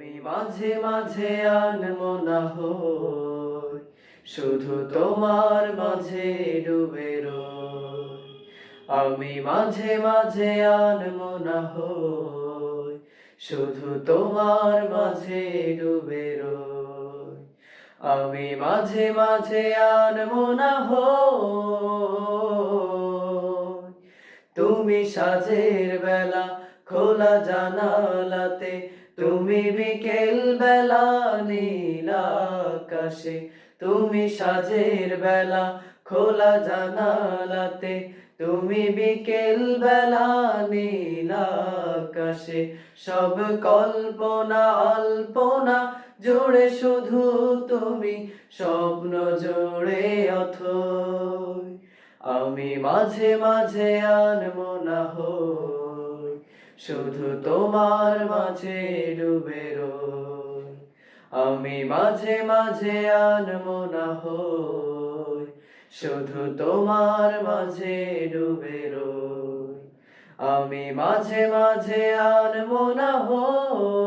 আমি মাঝে মাঝে আনমো না হই, শুধু তোমার মাঝে ডুবে রই। আমি মাঝে মাঝে আনমো না হই, শুধু তোমার মাঝে ডুবে রই। আমি মাঝে মাঝে আনমো না হই, তুমি সাজের বেলা খোলা জানালাতে, তুমি বিকেল বেলা নীল আকাশে। তুমি সাজের বেলা খোলা জানালাতে, তুমি বিকেল বেলা নীল আকাশে। সব কল্পনা আল্পনা জুড়ে শুধু তুমি, স্বপ্ন জুড়ে অথই। আমি মাঝে মাঝে আনমো না হই, শুধু তোমার মাঝে ডুবে রই। আমি মাঝে মাঝে আনমো না হই, শুধু তোমার মাঝে ডুবে রই। আমি মাঝে মাঝে আনমো না হই।